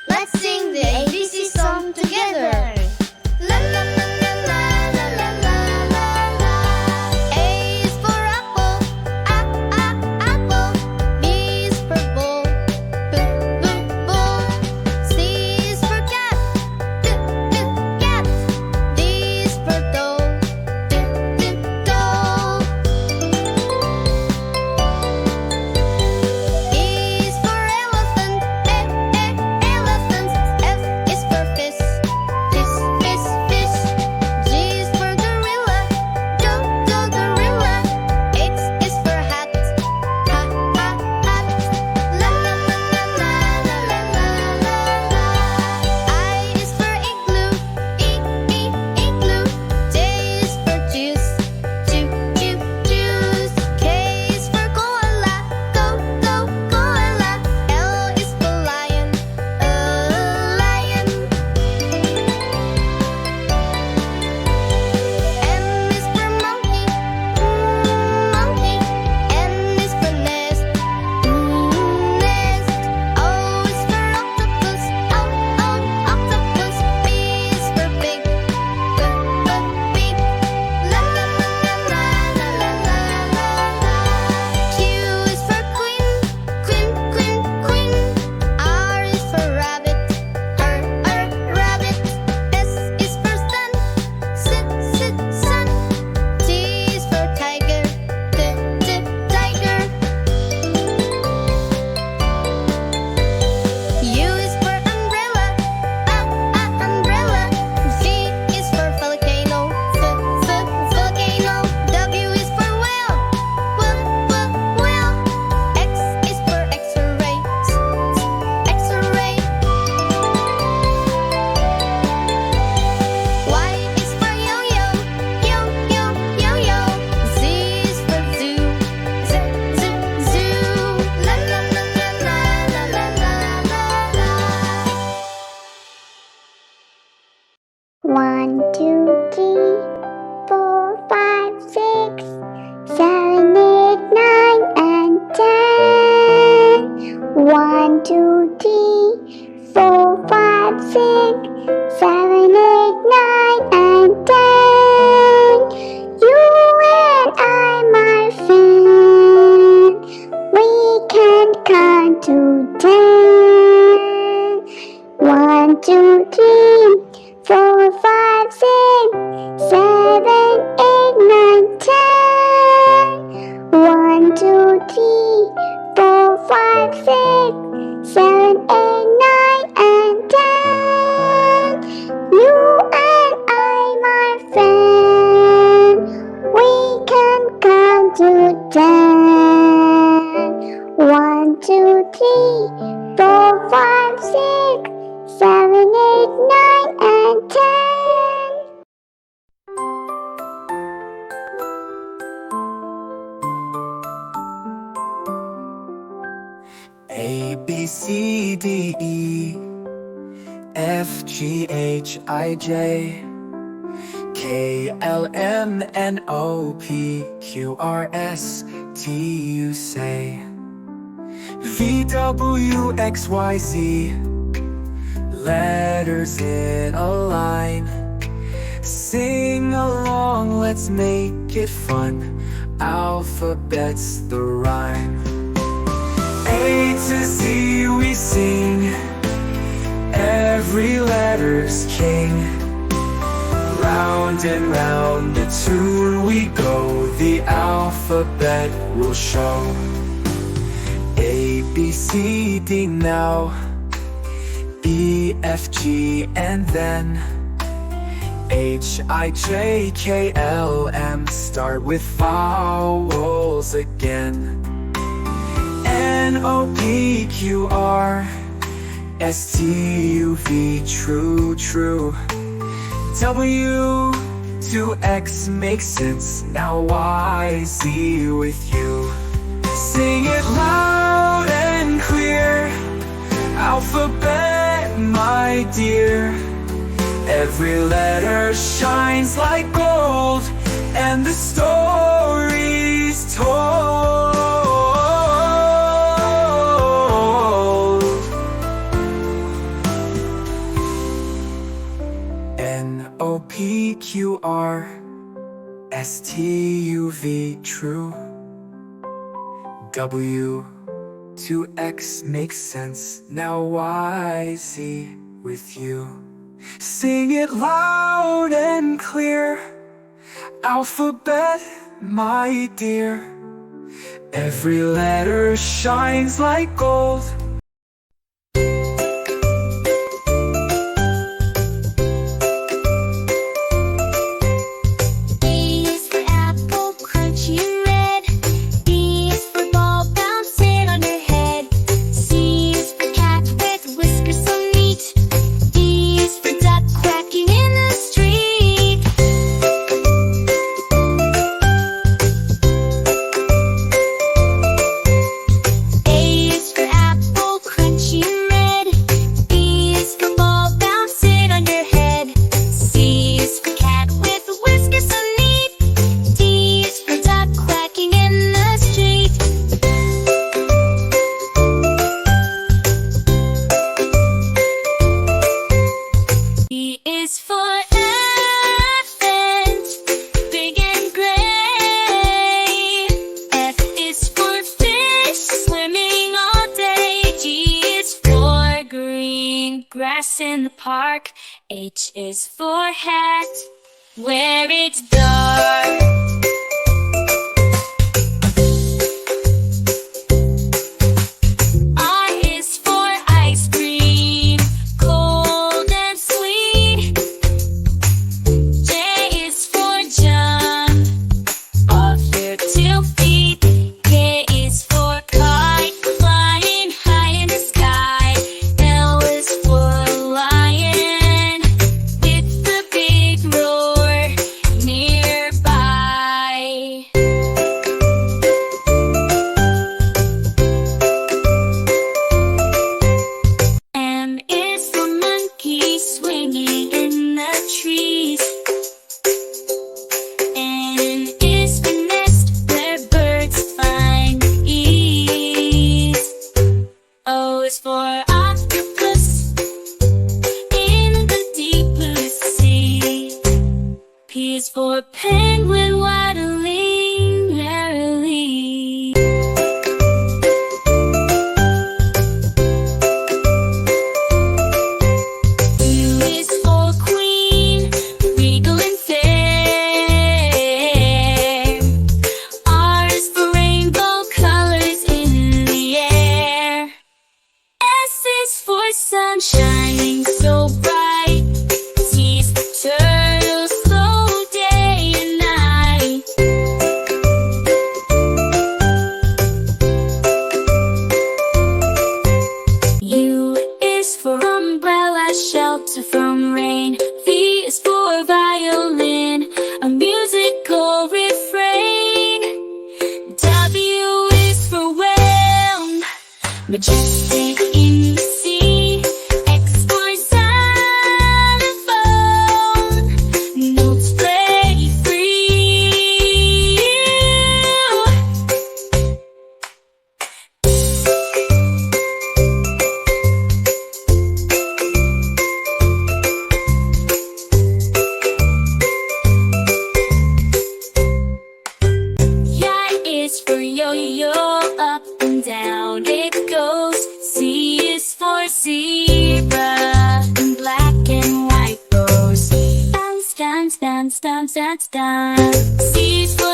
Let's sing the ABC song together. La la la la la la la la la la. A is for apple, apple. B is for ball, ball. C is for cat, cat. D is for doll, doll. E is for elephant, elephant. F is for fish, fish. G is for gorilla, gorilla. H is for hat, hat. La la la la la la la la la. I is for igloo, igloo. J is for juice, juice. K is for koala, koala. L is for lion, lion. M is for monkey, monkey. N is for nest, nest. O is for octopus, octopus. P is for pig, pig. La la la la la la la la la. Q is for queen. R is for rabbit, rabbit. S is for sun, sun. T is for tiger, tiger. U is for umbrella, umbrella. V is for volcano, volcano. W is for whale, whale. X is for X-ray, X-ray. Y is for yo-yo, yo-yo. Z is for zoo, zoo. La la la la la la la la la. 1, 2, 3, 4, 5, 6, 7, 8, 9, and 10. 1, 2, 3, 4, 5, 6, 7, 8, 9, and 10. You and I, my friend, we can count to 10. 1, 2, 3, 4, 5, 6, 7, 8, 9, 10. 1, 2, 3, 4, 5, 6, 7, 8, 9, and 10. You and I, my friend, we can count to 10. 1, 2, 3, 4, 5, 6, 7, 8, 9, and 10. A, B, C, D, E, F, G, H, I, J, K, L, M, N, O, P, Q, R, S, T, U, say. V, W, X, Y, Z, letters in a line. Sing along, let's make it fun. Alphabet's the rhyme. A to Z we sing, every letter's king. Round and round the tune we go, the alphabet will show. A, B, C, D now, E, F, G, and then H, I, J, K, L, M. Start with vowels again. N, O, P, Q, R, S, T, U, V, true. W to X makes sense, now Y, Z with you. Sing it loud and clear, alphabet, my dear. Every letter shines like gold, and the story's told. PQR STUV, true. W to X makes sense. Now YZ with you. Sing it loud and clear. Alphabet, my dear. Every letter shines like gold. A is for apple, crunchy and red. B is for ball bouncing on your head. C is for cat with whiskers so neat. D is for duck quacking in the street. A is for apple, crunchy and red. B is for ball bouncing on your head. C is for cat with whiskers so neat. D is for duck quacking in the street. E is for elephant, big and gray. F is for fish, swimming all day. G is for green grass in the park. H is for hat, where it's dark. I is for ice cream, cold and sweet. J is for jump, off your 2 feet. K is for kite, flying high in the sky. L is for lion, with the big roar nearby. M is for monkey, swinging in the trees. N is for nest, where birds find ease. O is for octopus, in the deep blue sea. P is for penguin, waddling merrily. Q is for queen, regal and fair. R is for rainbow colors in the air. S is for sun shining so bright. T is for turtle, slow day and night. U is for umbrella, shelter from rain. V is for violin, a musical refrain. W is for whale, majestic in the sea. X for xylophone, notes play free. Y is for yo-yo, up and down it goes. Z is for zebra, and black and white rose. Bounce, bounce, bounce, bounce, bounce, bounce. C is for